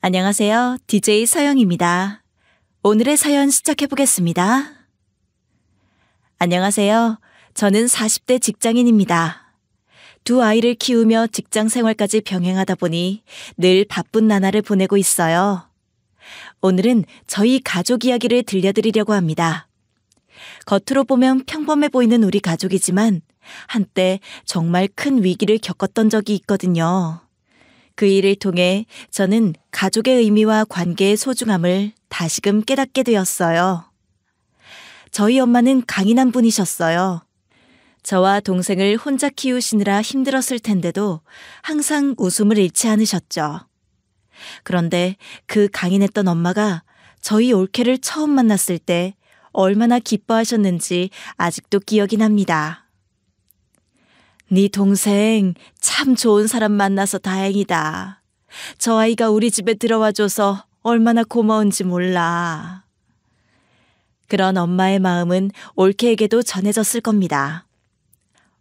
안녕하세요. DJ 서영입니다. 오늘의 사연 시작해 보겠습니다. 안녕하세요. 저는 40대 직장인입니다. 두 아이를 키우며 직장 생활까지 병행하다 보니 늘 바쁜 나날을 보내고 있어요. 오늘은 저희 가족 이야기를 들려드리려고 합니다. 겉으로 보면 평범해 보이는 우리 가족이지만 한때 정말 큰 위기를 겪었던 적이 있거든요. 그 일을 통해 저는 가족의 의미와 관계의 소중함을 다시금 깨닫게 되었어요. 저희 엄마는 강인한 분이셨어요. 저와 동생을 혼자 키우시느라 힘들었을 텐데도 항상 웃음을 잃지 않으셨죠. 그런데 그 강인했던 엄마가 저희 올케를 처음 만났을 때 얼마나 기뻐하셨는지 아직도 기억이 납니다. 네 동생 참 좋은 사람 만나서 다행이다. 저 아이가 우리 집에 들어와줘서 얼마나 고마운지 몰라. 그런 엄마의 마음은 올케에게도 전해졌을 겁니다.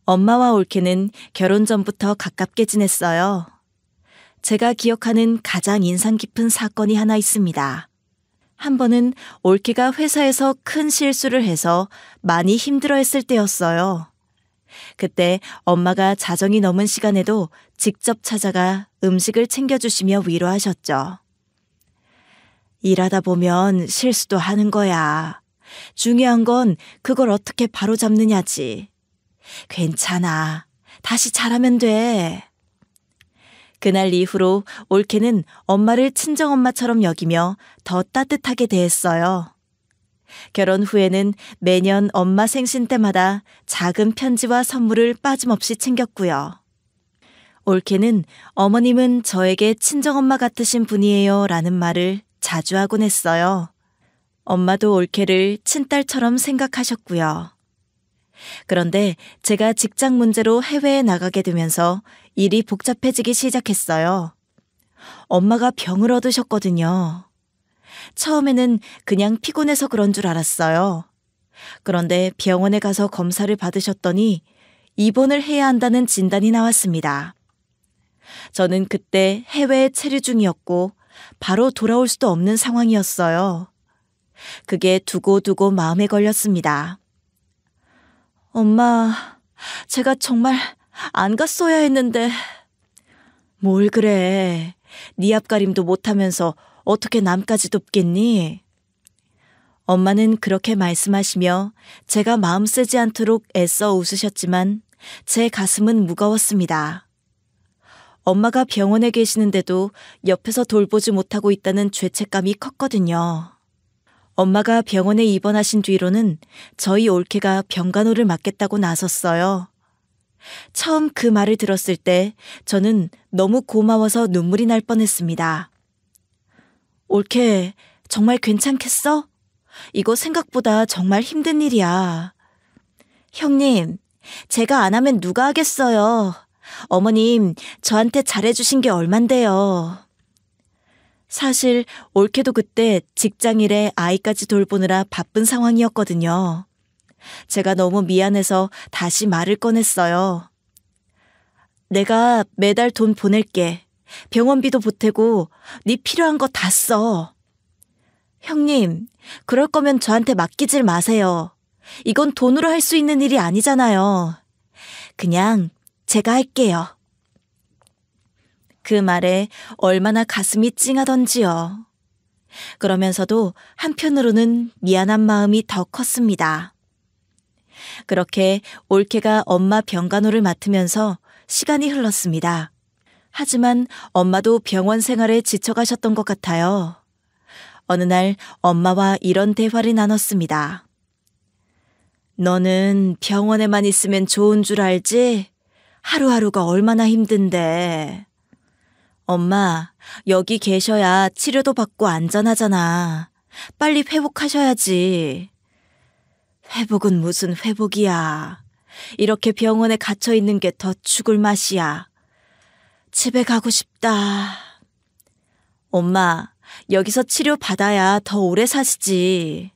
엄마와 올케는 결혼 전부터 가깝게 지냈어요. 제가 기억하는 가장 인상 깊은 사건이 하나 있습니다. 한 번은 올케가 회사에서 큰 실수를 해서 많이 힘들어했을 때였어요. 그때 엄마가 자정이 넘은 시간에도 직접 찾아가 음식을 챙겨주시며 위로하셨죠. 일하다 보면 실수도 하는 거야. 중요한 건 그걸 어떻게 바로잡느냐지. 괜찮아. 다시 잘하면 돼. 그날 이후로 올케는 엄마를 친정엄마처럼 여기며 더 따뜻하게 대했어요. 결혼 후에는 매년 엄마 생신 때마다 작은 편지와 선물을 빠짐없이 챙겼고요. 올케는 어머님은 저에게 친정엄마 같으신 분이에요 라는 말을 자주 하곤 했어요. 엄마도 올케를 친딸처럼 생각하셨고요. 그런데 제가 직장 문제로 해외에 나가게 되면서 일이 복잡해지기 시작했어요. 엄마가 병을 얻으셨거든요. 처음에는 그냥 피곤해서 그런 줄 알았어요. 그런데 병원에 가서 검사를 받으셨더니 입원을 해야 한다는 진단이 나왔습니다. 저는 그때 해외에 체류 중이었고 바로 돌아올 수도 없는 상황이었어요. 그게 두고두고 마음에 걸렸습니다. 엄마, 제가 정말 안 갔어야 했는데. 뭘 그래. 네 앞가림도 못하면서 어떻게 남까지 돕겠니? 엄마는 그렇게 말씀하시며 제가 마음 쓰지 않도록 애써 웃으셨지만 제 가슴은 무거웠습니다. 엄마가 병원에 계시는데도 옆에서 돌보지 못하고 있다는 죄책감이 컸거든요. 엄마가 병원에 입원하신 뒤로는 저희 올케가 병간호를 맡겠다고 나섰어요. 처음 그 말을 들었을 때 저는 너무 고마워서 눈물이 날 뻔했습니다. 올케, 정말 괜찮겠어? 이거 생각보다 정말 힘든 일이야. 형님, 제가 안 하면 누가 하겠어요. 어머님, 저한테 잘해주신 게 얼만데요. 사실 올케도 그때 직장일에 아이까지 돌보느라 바쁜 상황이었거든요. 제가 너무 미안해서 다시 말을 꺼냈어요. 내가 매달 돈 보낼게. 병원비도 보태고 네 필요한 거 다 써. 형님, 그럴 거면 저한테 맡기질 마세요. 이건 돈으로 할 수 있는 일이 아니잖아요. 그냥 제가 할게요. 그 말에 얼마나 가슴이 찡하던지요. 그러면서도 한편으로는 미안한 마음이 더 컸습니다. 그렇게 올케가 엄마 병간호를 맡으면서 시간이 흘렀습니다. 하지만 엄마도 병원 생활에 지쳐가셨던 것 같아요. 어느 날 엄마와 이런 대화를 나눴습니다. 너는 병원에만 있으면 좋은 줄 알지? 하루하루가 얼마나 힘든데. 엄마, 여기 계셔야 치료도 받고 안전하잖아. 빨리 회복하셔야지. 회복은 무슨 회복이야. 이렇게 병원에 갇혀 있는 게 더 죽을 맛이야. 집에 가고 싶다. 엄마, 여기서 치료 받아야 더 오래 사시지.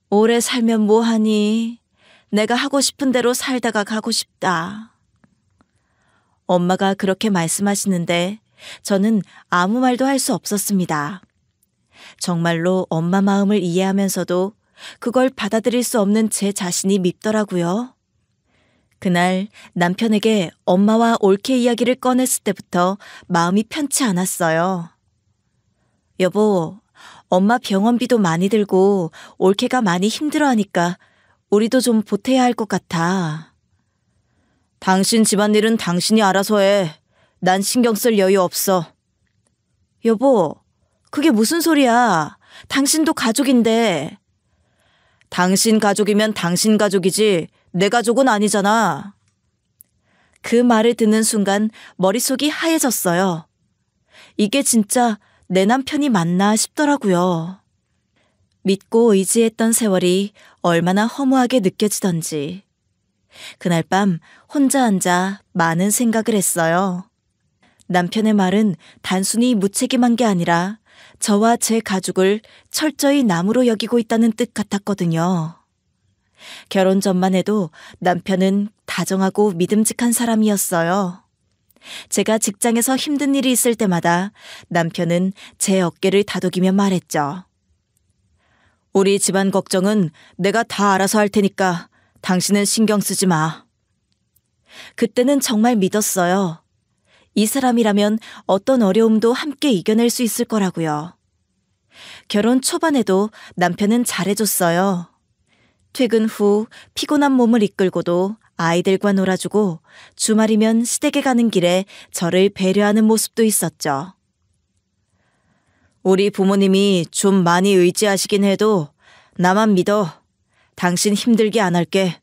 오래 살면 뭐하니? 내가 하고 싶은 대로 살다가 가고 싶다. 엄마가 그렇게 말씀하시는데 저는 아무 말도 할 수 없었습니다. 정말로 엄마 마음을 이해하면서도 그걸 받아들일 수 없는 제 자신이 밉더라고요. 그날 남편에게 엄마와 올케 이야기를 꺼냈을 때부터 마음이 편치 않았어요. 여보, 엄마 병원비도 많이 들고 올케가 많이 힘들어하니까 우리도 좀 보태야 할 것 같아. 당신 집안일은 당신이 알아서 해. 난 신경 쓸 여유 없어. 여보, 그게 무슨 소리야. 당신도 가족인데. 당신 가족이면 당신 가족이지 내 가족은 아니잖아. 그 말을 듣는 순간 머릿속이 하얘졌어요. 이게 진짜 내 남편이 맞나 싶더라고요. 믿고 의지했던 세월이 얼마나 허무하게 느껴지던지. 그날 밤 혼자 앉아 많은 생각을 했어요. 남편의 말은 단순히 무책임한 게 아니라 저와 제 가족을 철저히 남으로 여기고 있다는 뜻 같았거든요. 결혼 전만 해도 남편은 다정하고 믿음직한 사람이었어요. 제가 직장에서 힘든 일이 있을 때마다 남편은 제 어깨를 다독이며 말했죠. 우리 집안 걱정은 내가 다 알아서 할 테니까 당신은 신경 쓰지 마. 그때는 정말 믿었어요. 이 사람이라면 어떤 어려움도 함께 이겨낼 수 있을 거라고요. 결혼 초반에도 남편은 잘해줬어요. 퇴근 후 피곤한 몸을 이끌고도 아이들과 놀아주고 주말이면 시댁에 가는 길에 저를 배려하는 모습도 있었죠. 우리 부모님이 좀 많이 의지하시긴 해도 나만 믿어. 당신 힘들게 안 할게.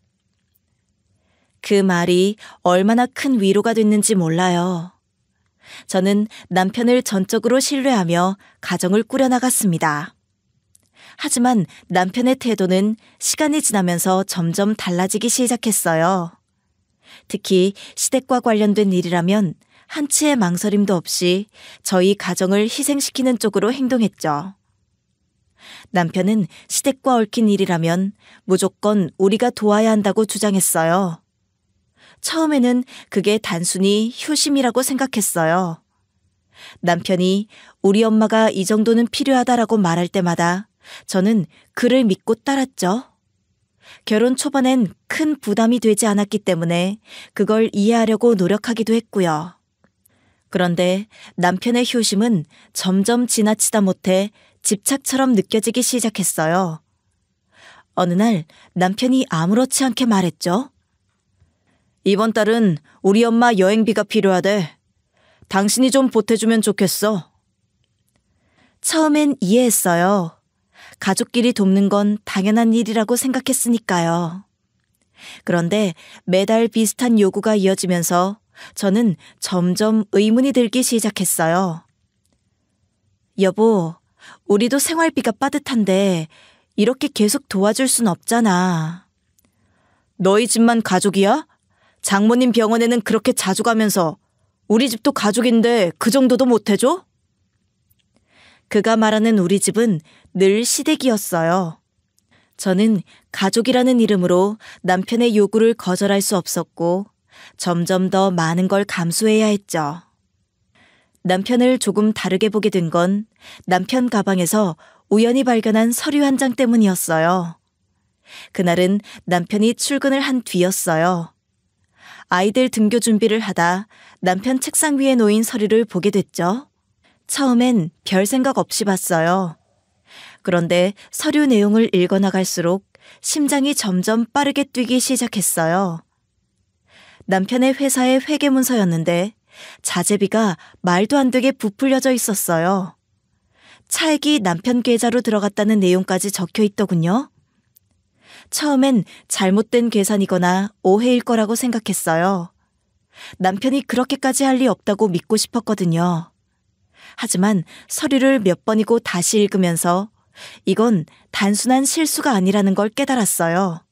그 말이 얼마나 큰 위로가 됐는지 몰라요. 저는 남편을 전적으로 신뢰하며 가정을 꾸려나갔습니다. 하지만 남편의 태도는 시간이 지나면서 점점 달라지기 시작했어요. 특히 시댁과 관련된 일이라면 한치의 망설임도 없이 저희 가정을 희생시키는 쪽으로 행동했죠. 남편은 시댁과 얽힌 일이라면 무조건 우리가 도와야 한다고 주장했어요. 처음에는 그게 단순히 효심이라고 생각했어요. 남편이 우리 엄마가 이 정도는 필요하다라고 말할 때마다 저는 그를 믿고 따랐죠. 결혼 초반엔 큰 부담이 되지 않았기 때문에 그걸 이해하려고 노력하기도 했고요. 그런데 남편의 효심은 점점 지나치다 못해 집착처럼 느껴지기 시작했어요. 어느 날 남편이 아무렇지 않게 말했죠. 이번 달은 우리 엄마 여행비가 필요하대. 당신이 좀 보태주면 좋겠어. 처음엔 이해했어요. 가족끼리 돕는 건 당연한 일이라고 생각했으니까요. 그런데 매달 비슷한 요구가 이어지면서 저는 점점 의문이 들기 시작했어요. 여보, 우리도 생활비가 빠듯한데 이렇게 계속 도와줄 순 없잖아. 너희 집만 가족이야? 장모님 병원에는 그렇게 자주 가면서 우리 집도 가족인데 그 정도도 못해줘? 그가 말하는 우리 집은 늘 시댁이었어요. 저는 가족이라는 이름으로 남편의 요구를 거절할 수 없었고 점점 더 많은 걸 감수해야 했죠. 남편을 조금 다르게 보게 된 건 남편 가방에서 우연히 발견한 서류 한 장 때문이었어요. 그날은 남편이 출근을 한 뒤였어요. 아이들 등교 준비를 하다 남편 책상 위에 놓인 서류를 보게 됐죠. 처음엔 별 생각 없이 봤어요. 그런데 서류 내용을 읽어나갈수록 심장이 점점 빠르게 뛰기 시작했어요. 남편의 회사의 회계문서였는데 자재비가 말도 안 되게 부풀려져 있었어요. 차액이 남편 계좌로 들어갔다는 내용까지 적혀 있더군요. 처음엔 잘못된 계산이거나 오해일 거라고 생각했어요. 남편이 그렇게까지 할 리 없다고 믿고 싶었거든요. 하지만 서류를 몇 번이고 다시 읽으면서 이건 단순한 실수가 아니라는 걸 깨달았어요.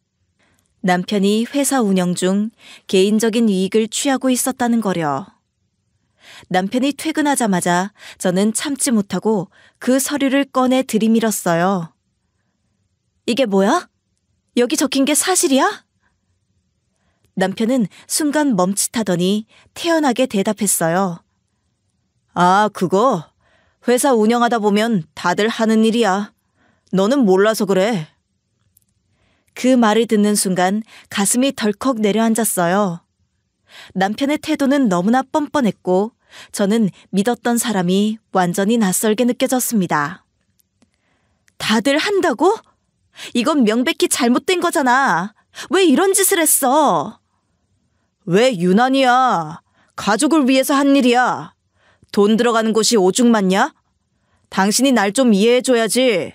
남편이 회사 운영 중 개인적인 이익을 취하고 있었다는 거려. 남편이 퇴근하자마자 저는 참지 못하고 그 서류를 꺼내 들이밀었어요. 이게 뭐야? 여기 적힌 게 사실이야? 남편은 순간 멈칫하더니 태연하게 대답했어요. 아, 그거? 회사 운영하다 보면 다들 하는 일이야. 너는 몰라서 그래. 그 말을 듣는 순간 가슴이 덜컥 내려앉았어요. 남편의 태도는 너무나 뻔뻔했고 저는 믿었던 사람이 완전히 낯설게 느껴졌습니다. 다들 한다고? 이건 명백히 잘못된 거잖아. 왜 이런 짓을 했어? 왜 유난이야? 가족을 위해서 한 일이야. 돈 들어가는 곳이 오죽 많냐? 당신이 날 좀 이해해줘야지.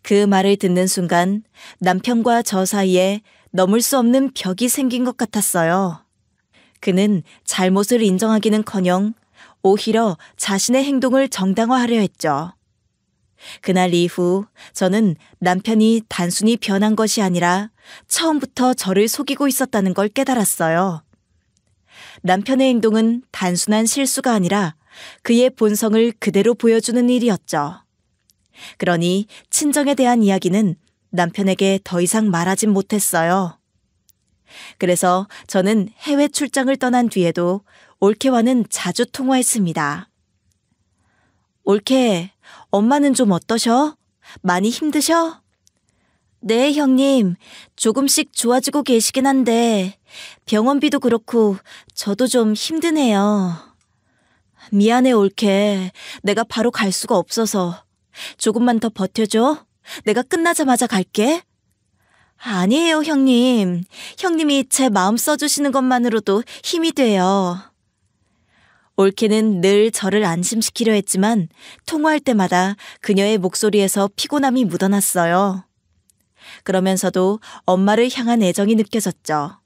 그 말을 듣는 순간 남편과 저 사이에 넘을 수 없는 벽이 생긴 것 같았어요. 그는 잘못을 인정하기는커녕 오히려 자신의 행동을 정당화하려 했죠. 그날 이후 저는 남편이 단순히 변한 것이 아니라 처음부터 저를 속이고 있었다는 걸 깨달았어요. 남편의 행동은 단순한 실수가 아니라 그의 본성을 그대로 보여주는 일이었죠. 그러니 친정에 대한 이야기는 남편에게 더 이상 말하진 못했어요. 그래서 저는 해외 출장을 떠난 뒤에도 올케와는 자주 통화했습니다. 올케, 엄마는 좀 어떠셔? 많이 힘드셔? 네, 형님. 조금씩 좋아지고 계시긴 한데 병원비도 그렇고 저도 좀 힘드네요. 미안해, 올케. 내가 바로 갈 수가 없어서. 조금만 더 버텨줘. 내가 끝나자마자 갈게. 아니에요, 형님. 형님이 제 마음 써주시는 것만으로도 힘이 돼요. 올케는 늘 저를 안심시키려 했지만 통화할 때마다 그녀의 목소리에서 피곤함이 묻어났어요. 그러면서도 엄마를 향한 애정이 느껴졌죠.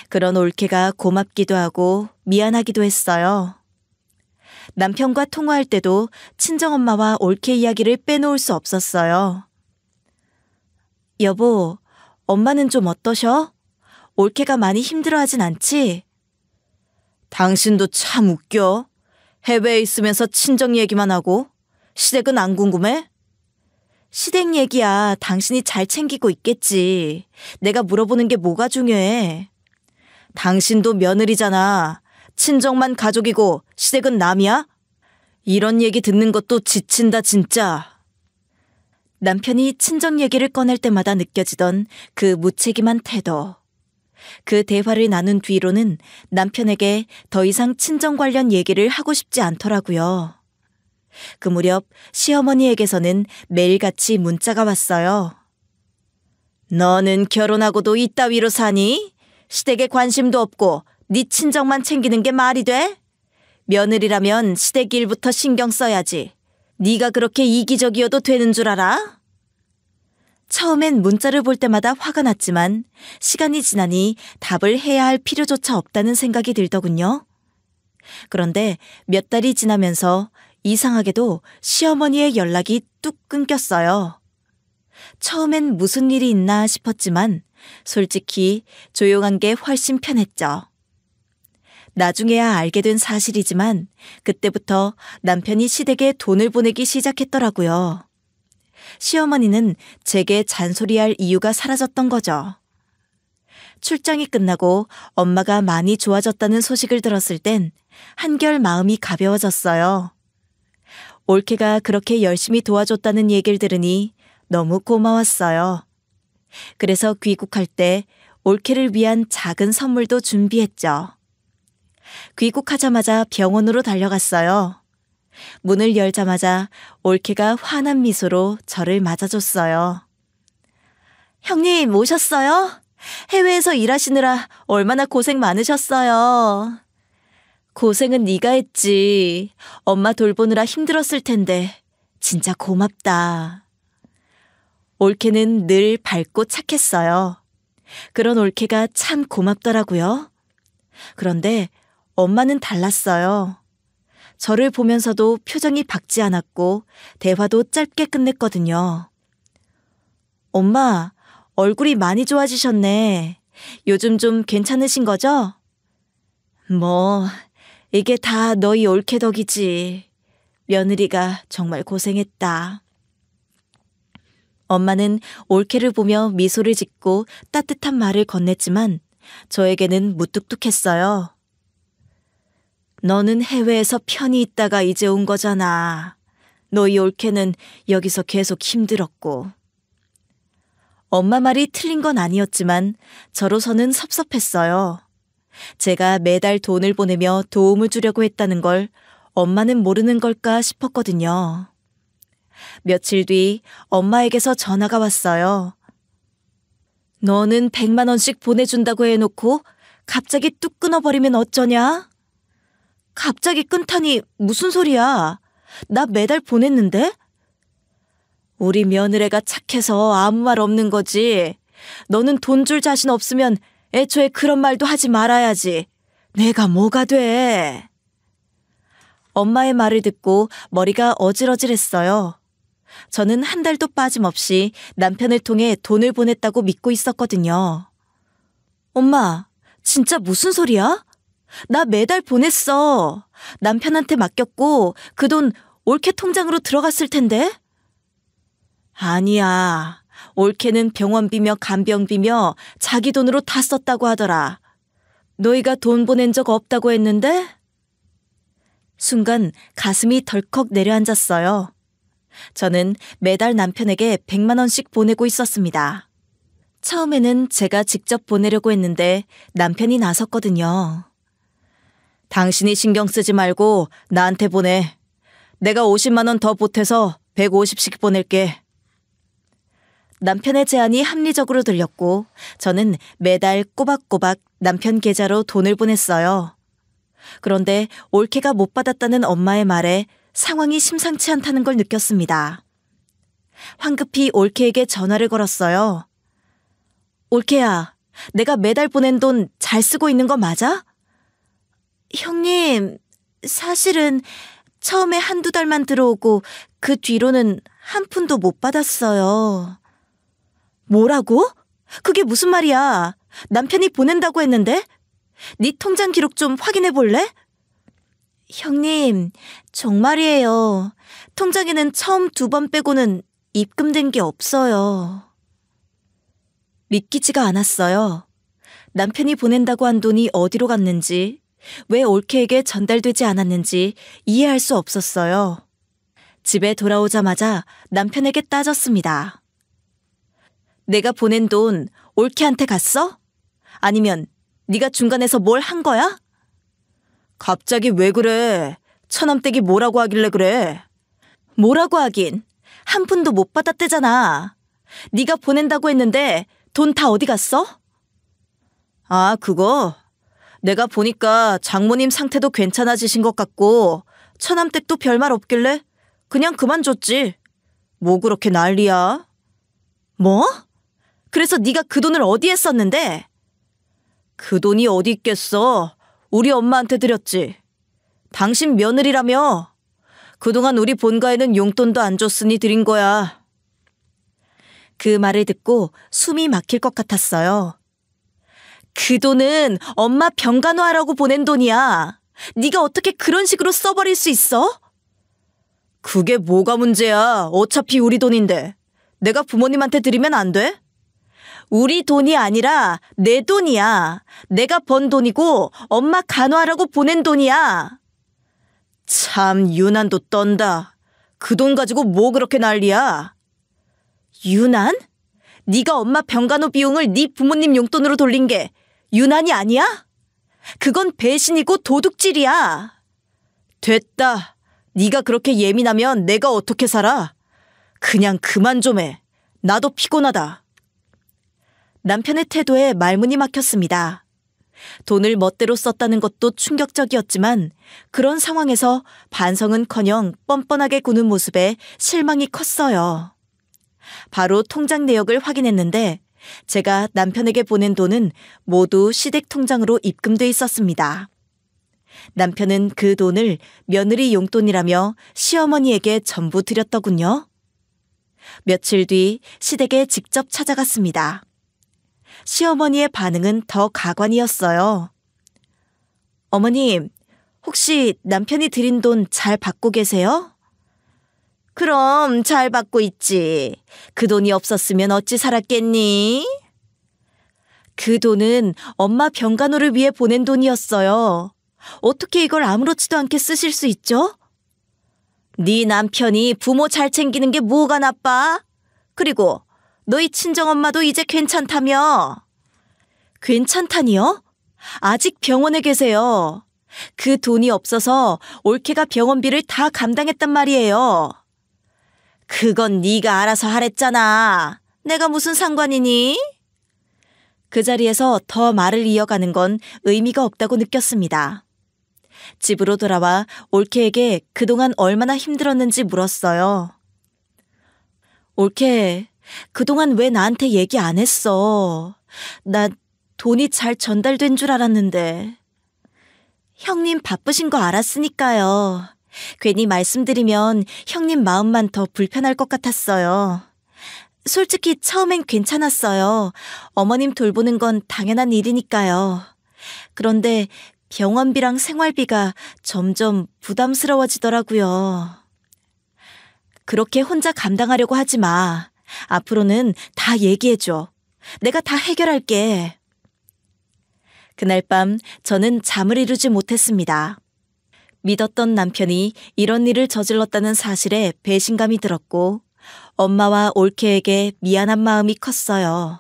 그런 올케가 고맙기도 하고 미안하기도 했어요. 남편과 통화할 때도 친정엄마와 올케 이야기를 빼놓을 수 없었어요. 여보, 엄마는 좀 어떠셔? 올케가 많이 힘들어하진 않지? 당신도 참 웃겨. 해외에 있으면서 친정 얘기만 하고 시댁은 안 궁금해? 시댁 얘기야 당신이 잘 챙기고 있겠지. 내가 물어보는 게 뭐가 중요해. 당신도 며느리잖아. 친정만 가족이고 시댁은 남이야? 이런 얘기 듣는 것도 지친다 진짜. 남편이 친정 얘기를 꺼낼 때마다 느껴지던 그 무책임한 태도. 그 대화를 나눈 뒤로는 남편에게 더 이상 친정 관련 얘기를 하고 싶지 않더라고요. 그 무렵 시어머니에게서는 매일같이 문자가 왔어요. 너는 결혼하고도 이따위로 사니? 시댁에 관심도 없고 네 친정만 챙기는 게 말이 돼? 며느리라면 시댁 일부터 신경 써야지. 네가 그렇게 이기적이어도 되는 줄 알아? 처음엔 문자를 볼 때마다 화가 났지만 시간이 지나니 답을 해야 할 필요조차 없다는 생각이 들더군요. 그런데 몇 달이 지나면서 이상하게도 시어머니의 연락이 뚝 끊겼어요. 처음엔 무슨 일이 있나 싶었지만 솔직히 조용한 게 훨씬 편했죠. 나중에야 알게 된 사실이지만 그때부터 남편이 시댁에 돈을 보내기 시작했더라고요. 시어머니는 제게 잔소리할 이유가 사라졌던 거죠. 출장이 끝나고 엄마가 많이 좋아졌다는 소식을 들었을 땐 한결 마음이 가벼워졌어요. 올케가 그렇게 열심히 도와줬다는 얘기를 들으니 너무 고마웠어요. 그래서 귀국할 때 올케를 위한 작은 선물도 준비했죠. 귀국하자마자 병원으로 달려갔어요. 문을 열자마자 올케가 환한 미소로 저를 맞아줬어요. 형님 오셨어요? 해외에서 일하시느라 얼마나 고생 많으셨어요. 고생은 네가 했지. 엄마 돌보느라 힘들었을 텐데 진짜 고맙다. 올케는 늘 밝고 착했어요. 그런 올케가 참 고맙더라고요. 그런데 엄마는 달랐어요. 저를 보면서도 표정이 밝지 않았고 대화도 짧게 끝냈거든요. 엄마, 얼굴이 많이 좋아지셨네. 요즘 좀 괜찮으신 거죠? 뭐, 이게 다 너희 올케 덕이지. 며느리가 정말 고생했다. 엄마는 올케를 보며 미소를 짓고 따뜻한 말을 건넸지만 저에게는 무뚝뚝했어요. 너는 해외에서 편히 있다가 이제 온 거잖아. 너희 올케는 여기서 계속 힘들었고. 엄마 말이 틀린 건 아니었지만 저로서는 섭섭했어요. 제가 매달 돈을 보내며 도움을 주려고 했다는 걸 엄마는 모르는 걸까 싶었거든요. 며칠 뒤 엄마에게서 전화가 왔어요. 너는 100만 원씩 보내준다고 해놓고 갑자기 뚝 끊어버리면 어쩌냐? 갑자기 끊다니 무슨 소리야? 나 매달 보냈는데? 우리 며느리가 착해서 아무 말 없는 거지. 너는 돈 줄 자신 없으면 애초에 그런 말도 하지 말아야지. 내가 뭐가 돼? 엄마의 말을 듣고 머리가 어질어질했어요. 저는 한 달도 빠짐없이 남편을 통해 돈을 보냈다고 믿고 있었거든요. 엄마, 진짜 무슨 소리야? 나 매달 보냈어. 남편한테 맡겼고 그 돈 올케 통장으로 들어갔을 텐데? 아니야. 올케는 병원비며 간병비며 자기 돈으로 다 썼다고 하더라. 너희가 돈 보낸 적 없다고 했는데? 순간 가슴이 덜컥 내려앉았어요. 저는 매달 남편에게 100만 원씩 보내고 있었습니다. 처음에는 제가 직접 보내려고 했는데 남편이 나섰거든요. 당신이 신경 쓰지 말고 나한테 보내. 내가 50만 원 더 보태서 150씩 보낼게. 남편의 제안이 합리적으로 들렸고 저는 매달 꼬박꼬박 남편 계좌로 돈을 보냈어요. 그런데 올케가 못 받았다는 엄마의 말에 상황이 심상치 않다는 걸 느꼈습니다. 황급히 올케에게 전화를 걸었어요. 올케야, 내가 매달 보낸 돈 잘 쓰고 있는 거 맞아? 형님, 사실은 처음에 한두 달만 들어오고 그 뒤로는 한 푼도 못 받았어요. 뭐라고? 그게 무슨 말이야? 남편이 보낸다고 했는데? 네 통장 기록 좀 확인해 볼래? 형님, 정말이에요. 통장에는 처음 2번 빼고는 입금된 게 없어요. 믿기지가 않았어요. 남편이 보낸다고 한 돈이 어디로 갔는지, 왜 올케에게 전달되지 않았는지 이해할 수 없었어요. 집에 돌아오자마자 남편에게 따졌습니다. 내가 보낸 돈 올케한테 갔어? 아니면 네가 중간에서 뭘 한 거야? 갑자기 왜 그래? 처남댁이 뭐라고 하길래 그래? 뭐라고 하긴. 한 푼도 못 받았대잖아. 네가 보낸다고 했는데 돈 다 어디 갔어? 아, 그거? 내가 보니까 장모님 상태도 괜찮아지신 것 같고 처남댁도 별말 없길래 그냥 그만뒀지. 뭐 그렇게 난리야? 뭐? 그래서 네가 그 돈을 어디에 썼는데? 그 돈이 어디 있겠어? 우리 엄마한테 드렸지. 당신 며느리라며. 그동안 우리 본가에는 용돈도 안 줬으니 드린 거야. 그 말을 듣고 숨이 막힐 것 같았어요. 그 돈은 엄마 병간호하라고 보낸 돈이야. 네가 어떻게 그런 식으로 써버릴 수 있어? 그게 뭐가 문제야. 어차피 우리 돈인데. 내가 부모님한테 드리면 안 돼? 우리 돈이 아니라 내 돈이야. 내가 번 돈이고 엄마 간호하라고 보낸 돈이야. 참 유난도 떤다. 그 돈 가지고 뭐 그렇게 난리야? 유난? 네가 엄마 병간호 비용을 네 부모님 용돈으로 돌린 게 유난이 아니야? 그건 배신이고 도둑질이야. 됐다. 네가 그렇게 예민하면 내가 어떻게 살아? 그냥 그만 좀 해. 나도 피곤하다. 남편의 태도에 말문이 막혔습니다. 돈을 멋대로 썼다는 것도 충격적이었지만 그런 상황에서 반성은커녕 뻔뻔하게 구는 모습에 실망이 컸어요. 바로 통장 내역을 확인했는데 제가 남편에게 보낸 돈은 모두 시댁 통장으로 입금돼 있었습니다. 남편은 그 돈을 며느리 용돈이라며 시어머니에게 전부 드렸더군요. 며칠 뒤 시댁에 직접 찾아갔습니다. 시어머니의 반응은 더 가관이었어요. 어머님, 혹시 남편이 드린 돈 잘 받고 계세요? 그럼 잘 받고 있지. 그 돈이 없었으면 어찌 살았겠니? 그 돈은 엄마 병간호를 위해 보낸 돈이었어요. 어떻게 이걸 아무렇지도 않게 쓰실 수 있죠? 네 남편이 부모 잘 챙기는 게 뭐가 나빠? 그리고 너희 친정엄마도 이제 괜찮다며. 괜찮다니요? 아직 병원에 계세요. 그 돈이 없어서 올케가 병원비를 다 감당했단 말이에요. 그건 네가 알아서 하랬잖아. 내가 무슨 상관이니? 그 자리에서 더 말을 이어가는 건 의미가 없다고 느꼈습니다. 집으로 돌아와 올케에게 그동안 얼마나 힘들었는지 물었어요. 올케, 그동안 왜 나한테 얘기 안 했어? 나 돈이 잘 전달된 줄 알았는데. 형님 바쁘신 거 알았으니까요. 괜히 말씀드리면 형님 마음만 더 불편할 것 같았어요. 솔직히 처음엔 괜찮았어요. 어머님 돌보는 건 당연한 일이니까요. 그런데 병원비랑 생활비가 점점 부담스러워지더라고요. 그렇게 혼자 감당하려고 하지 마. 앞으로는 다 얘기해줘. 내가 다 해결할게. 그날 밤 저는 잠을 이루지 못했습니다. 믿었던 남편이 이런 일을 저질렀다는 사실에 배신감이 들었고 엄마와 올케에게 미안한 마음이 컸어요.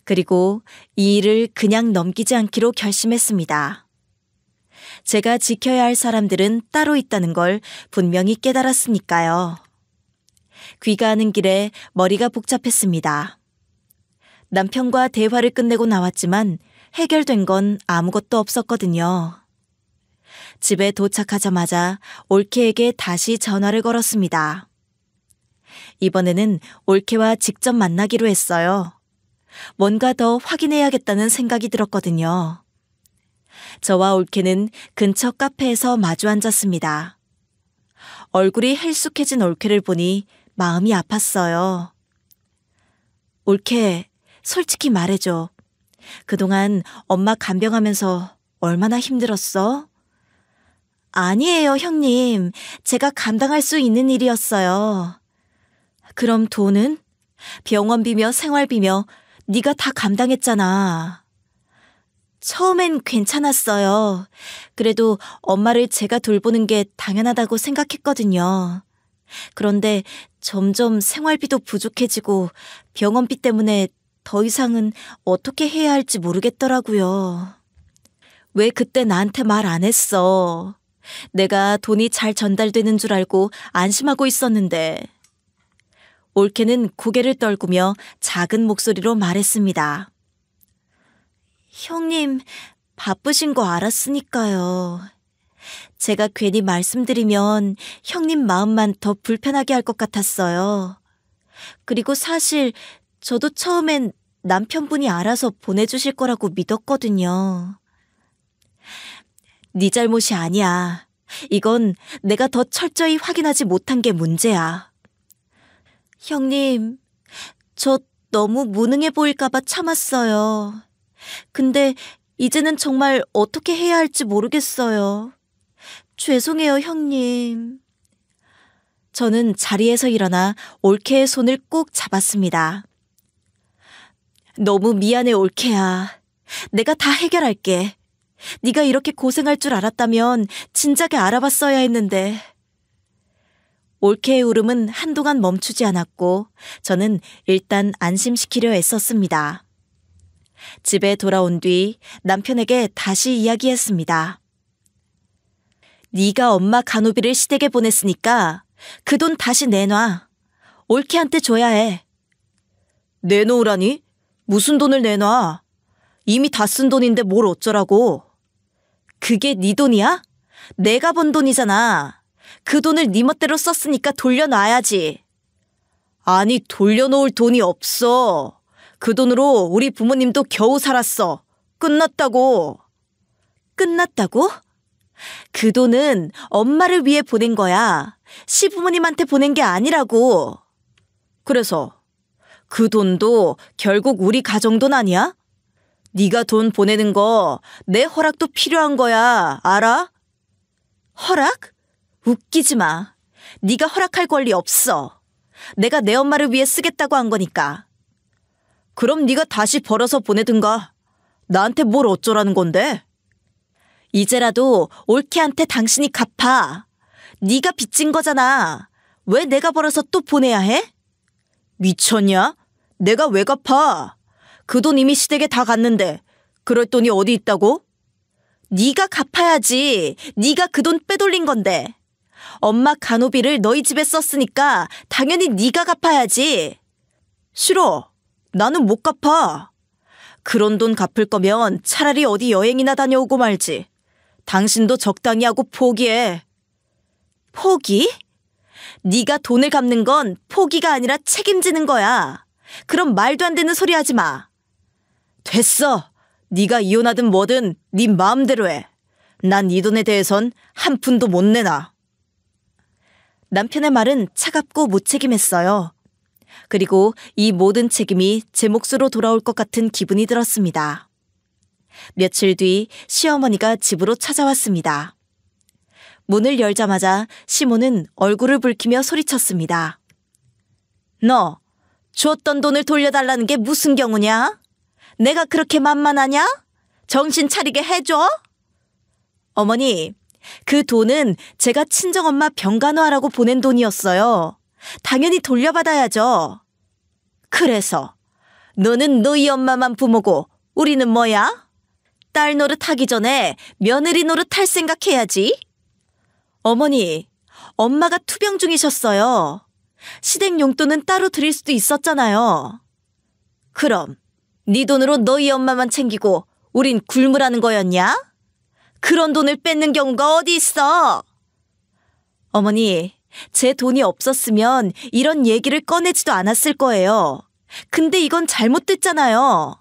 그리고 이 일을 그냥 넘기지 않기로 결심했습니다. 제가 지켜야 할 사람들은 따로 있다는 걸 분명히 깨달았으니까요. 귀가하는 길에 머리가 복잡했습니다. 남편과 대화를 끝내고 나왔지만 해결된 건 아무것도 없었거든요. 집에 도착하자마자 올케에게 다시 전화를 걸었습니다. 이번에는 올케와 직접 만나기로 했어요. 뭔가 더 확인해야겠다는 생각이 들었거든요. 저와 올케는 근처 카페에서 마주 앉았습니다. 얼굴이 헬쑥해진 올케를 보니 마음이 아팠어요. 올케, 솔직히 말해줘. 그동안 엄마 간병하면서 얼마나 힘들었어? 아니에요, 형님. 제가 감당할 수 있는 일이었어요. 그럼 돈은? 병원비며 생활비며 네가 다 감당했잖아. 처음엔 괜찮았어요. 그래도 엄마를 제가 돌보는 게 당연하다고 생각했거든요. 그런데 점점 생활비도 부족해지고 병원비 때문에 더 이상은 어떻게 해야 할지 모르겠더라고요. 왜 그때 나한테 말 안 했어? 내가 돈이 잘 전달되는 줄 알고 안심하고 있었는데. 올케는 고개를 떨구며 작은 목소리로 말했습니다. 형님, 바쁘신 거 알았으니까요. 제가 괜히 말씀드리면 형님 마음만 더 불편하게 할 것 같았어요. 그리고 사실 저도 처음엔 남편분이 알아서 보내주실 거라고 믿었거든요. 네 잘못이 아니야. 이건 내가 더 철저히 확인하지 못한 게 문제야. 형님, 저 너무 무능해 보일까봐 참았어요. 근데 이제는 정말 어떻게 해야 할지 모르겠어요. 죄송해요, 형님. 저는 자리에서 일어나 올케의 손을 꼭 잡았습니다. 너무 미안해, 올케야. 내가 다 해결할게. 네가 이렇게 고생할 줄 알았다면 진작에 알아봤어야 했는데. 올케의 울음은 한동안 멈추지 않았고 저는 일단 안심시키려 애썼습니다. 집에 돌아온 뒤 남편에게 다시 이야기했습니다. 네가 엄마 간호비를 시댁에 보냈으니까 그 돈 다시 내놔. 올케한테 줘야 해. 내놓으라니? 무슨 돈을 내놔? 이미 다 쓴 돈인데 뭘 어쩌라고. 그게 네 돈이야? 내가 번 돈이잖아. 그 돈을 네 멋대로 썼으니까 돌려놔야지. 아니, 돌려놓을 돈이 없어. 그 돈으로 우리 부모님도 겨우 살았어. 끝났다고. 끝났다고? 그 돈은 엄마를 위해 보낸 거야. 시부모님한테 보낸 게 아니라고. 그래서 그 돈도 결국 우리 가정 돈 아니야? 네가 돈 보내는 거 내 허락도 필요한 거야. 알아? 허락? 웃기지 마. 네가 허락할 권리 없어. 내가 내 엄마를 위해 쓰겠다고 한 거니까. 그럼 네가 다시 벌어서 보내든가. 나한테 뭘 어쩌라는 건데? 이제라도 올케한테 당신이 갚아. 네가 빚진 거잖아. 왜 내가 벌어서 또 보내야 해? 미쳤냐? 내가 왜 갚아? 그 돈 이미 시댁에 다 갔는데 그럴 돈이 어디 있다고? 네가 갚아야지. 네가 그 돈 빼돌린 건데. 엄마 간호비를 너희 집에 썼으니까 당연히 네가 갚아야지. 싫어. 나는 못 갚아. 그런 돈 갚을 거면 차라리 어디 여행이나 다녀오고 말지. 당신도 적당히 하고 포기해. 포기? 네가 돈을 갚는 건 포기가 아니라 책임지는 거야. 그럼 말도 안 되는 소리 하지 마. 됐어. 네가 이혼하든 뭐든 네 마음대로 해. 난 이 돈에 대해선 한 푼도 못 내놔. 남편의 말은 차갑고 무책임했어요. 그리고 이 모든 책임이 제 몫으로 돌아올 것 같은 기분이 들었습니다. 며칠 뒤 시어머니가 집으로 찾아왔습니다. 문을 열자마자 시모는 얼굴을 붉히며 소리쳤습니다. 너 줬던 돈을 돌려달라는 게 무슨 경우냐? 내가 그렇게 만만하냐? 정신 차리게 해줘? 어머니, 그 돈은 제가 친정엄마 병간호하라고 보낸 돈이었어요. 당연히 돌려받아야죠. 그래서 너는 너희 엄마만 부모고 우리는 뭐야? 딸 노릇하기 전에 며느리 노릇할 생각해야지. 어머니, 엄마가 투병 중이셨어요. 시댁 용돈은 따로 드릴 수도 있었잖아요. 그럼 네 돈으로 너희 엄마만 챙기고 우린 굶으라는 거였냐? 그런 돈을 뺏는 경우가 어디 있어? 어머니, 제 돈이 없었으면 이런 얘기를 꺼내지도 않았을 거예요. 근데 이건 잘못됐잖아요.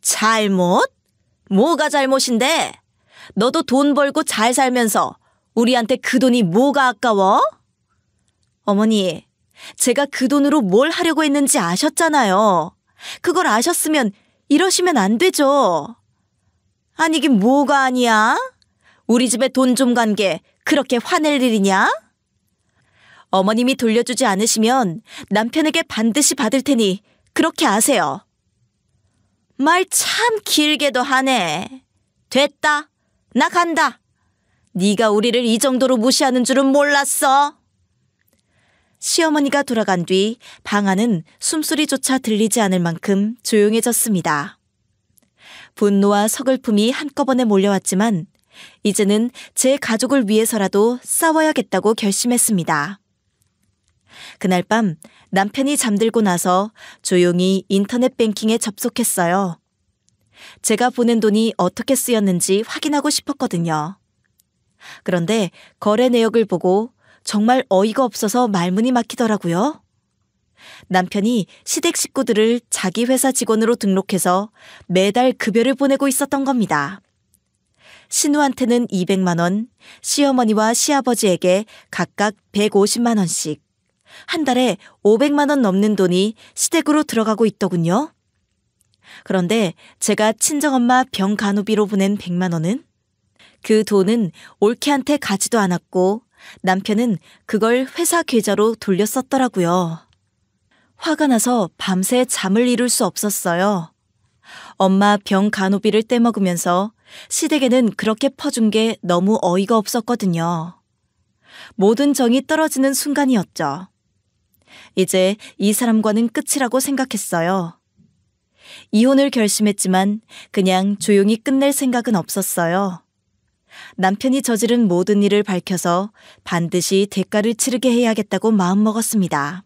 잘못? 뭐가 잘못인데? 너도 돈 벌고 잘 살면서 우리한테 그 돈이 뭐가 아까워? 어머니, 제가 그 돈으로 뭘 하려고 했는지 아셨잖아요. 그걸 아셨으면 이러시면 안 되죠. 아니긴 뭐가 아니야? 우리 집에 돈 좀 간 게 그렇게 화낼 일이냐? 어머님이 돌려주지 않으시면 남편에게 반드시 받을 테니 그렇게 아세요. 말 참 길게도 하네. 됐다. 나 간다. 네가 우리를 이 정도로 무시하는 줄은 몰랐어. 시어머니가 돌아간 뒤 방 안은 숨소리조차 들리지 않을 만큼 조용해졌습니다. 분노와 서글픔이 한꺼번에 몰려왔지만 이제는 제 가족을 위해서라도 싸워야겠다고 결심했습니다. 그날 밤 남편이 잠들고 나서 조용히 인터넷 뱅킹에 접속했어요. 제가 보낸 돈이 어떻게 쓰였는지 확인하고 싶었거든요. 그런데 거래 내역을 보고 정말 어이가 없어서 말문이 막히더라고요. 남편이 시댁 식구들을 자기 회사 직원으로 등록해서 매달 급여를 보내고 있었던 겁니다. 신우한테는 200만 원, 시어머니와 시아버지에게 각각 150만 원씩, 한 달에 500만 원 넘는 돈이 시댁으로 들어가고 있더군요. 그런데 제가 친정엄마 병간호비로 보낸 100만 원은? 그 돈은 올케한테 가지도 않았고 남편은 그걸 회사 계좌로 돌려 썼더라고요. 화가 나서 밤새 잠을 이룰 수 없었어요. 엄마 병간호비를 떼먹으면서 시댁에는 그렇게 퍼준 게 너무 어이가 없었거든요. 모든 정이 떨어지는 순간이었죠. 이제 이 사람과는 끝이라고 생각했어요. 이혼을 결심했지만 그냥 조용히 끝낼 생각은 없었어요. 남편이 저지른 모든 일을 밝혀서 반드시 대가를 치르게 해야겠다고 마음먹었습니다.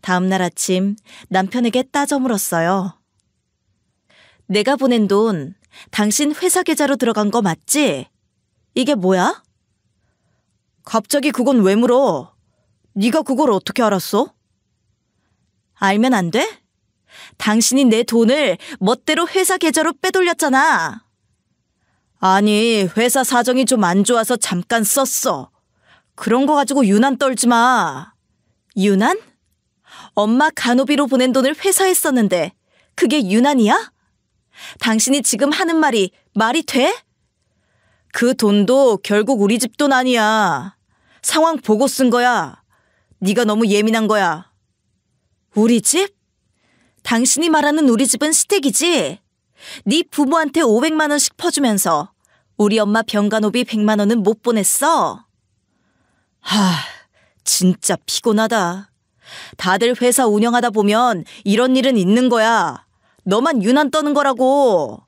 다음 날 아침 남편에게 따져 물었어요. 내가 보낸 돈 당신 회사 계좌로 들어간 거 맞지? 이게 뭐야? 갑자기 그건 왜 물어? 네가 그걸 어떻게 알았어? 알면 안 돼? 당신이 내 돈을 멋대로 회사 계좌로 빼돌렸잖아. 아니, 회사 사정이 좀 안 좋아서 잠깐 썼어. 그런 거 가지고 유난 떨지 마. 유난? 엄마 간호비로 보낸 돈을 회사에 썼는데 그게 유난이야? 당신이 지금 하는 말이 말이 돼? 그 돈도 결국 우리 집 돈 아니야. 상황 보고 쓴 거야. 네가 너무 예민한 거야. 우리 집? 당신이 말하는 우리 집은 시댁이지? 네 부모한테 500만 원씩 퍼주면서 우리 엄마 병간호비 100만 원은 못 보냈어? 진짜 피곤하다. 다들 회사 운영하다 보면 이런 일은 있는 거야. 너만 유난 떠는 거라고.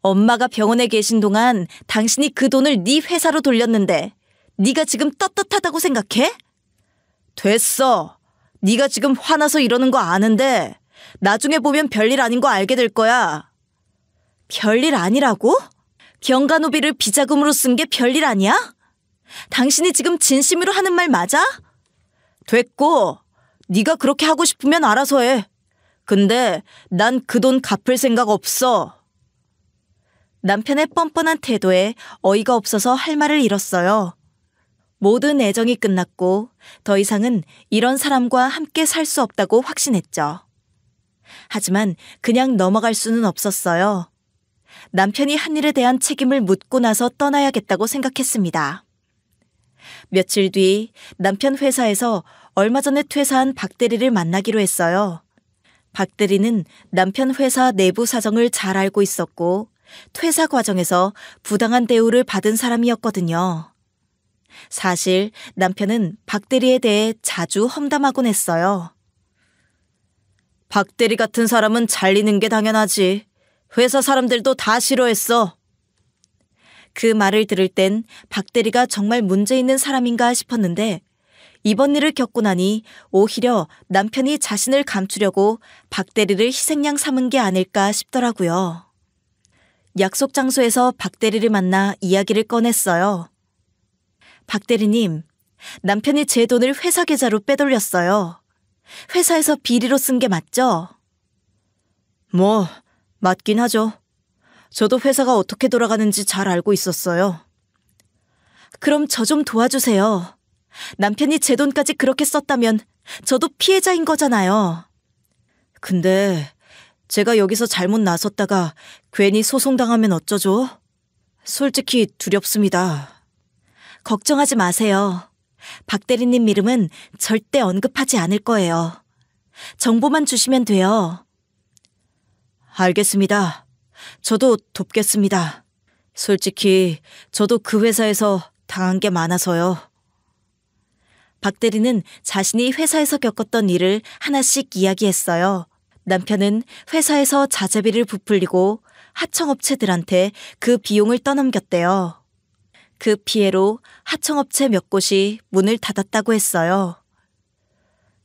엄마가 병원에 계신 동안 당신이 그 돈을 네 회사로 돌렸는데 네가 지금 떳떳하다고 생각해? 됐어. 네가 지금 화나서 이러는 거 아는데 나중에 보면 별일 아닌 거 알게 될 거야. 별일 아니라고? 병간호비를 비자금으로 쓴 게 별일 아니야? 당신이 지금 진심으로 하는 말 맞아? 됐고, 네가 그렇게 하고 싶으면 알아서 해. 근데 난 그 돈 갚을 생각 없어. 남편의 뻔뻔한 태도에 어이가 없어서 할 말을 잃었어요. 모든 애정이 끝났고 더 이상은 이런 사람과 함께 살 수 없다고 확신했죠. 하지만 그냥 넘어갈 수는 없었어요. 남편이 한 일에 대한 책임을 묻고 나서 떠나야겠다고 생각했습니다. 며칠 뒤 남편 회사에서 얼마 전에 퇴사한 박 대리를 만나기로 했어요. 박 대리는 남편 회사 내부 사정을 잘 알고 있었고 퇴사 과정에서 부당한 대우를 받은 사람이었거든요. 사실 남편은 박 대리에 대해 자주 험담하곤 했어요. 박 대리 같은 사람은 잘리는 게 당연하지. 회사 사람들도 다 싫어했어. 그 말을 들을 땐 박 대리가 정말 문제 있는 사람인가 싶었는데 이번 일을 겪고 나니 오히려 남편이 자신을 감추려고 박 대리를 희생양 삼은 게 아닐까 싶더라고요. 약속 장소에서 박 대리를 만나 이야기를 꺼냈어요. 박 대리님, 남편이 제 돈을 회사 계좌로 빼돌렸어요. 회사에서 비리로 쓴 게 맞죠? 맞긴 하죠. 저도 회사가 어떻게 돌아가는지 잘 알고 있었어요. 그럼 저 좀 도와주세요. 남편이 제 돈까지 그렇게 썼다면 저도 피해자인 거잖아요. 근데 제가 여기서 잘못 나섰다가 괜히 소송당하면 어쩌죠? 솔직히 두렵습니다. 걱정하지 마세요. 박 대리님 이름은 절대 언급하지 않을 거예요. 정보만 주시면 돼요. 알겠습니다. 저도 돕겠습니다. 솔직히 저도 그 회사에서 당한 게 많아서요. 박 대리는 자신이 회사에서 겪었던 일을 하나씩 이야기했어요. 남편은 회사에서 자재비를 부풀리고 하청업체들한테 그 비용을 떠넘겼대요. 그 피해로 하청업체 몇 곳이 문을 닫았다고 했어요.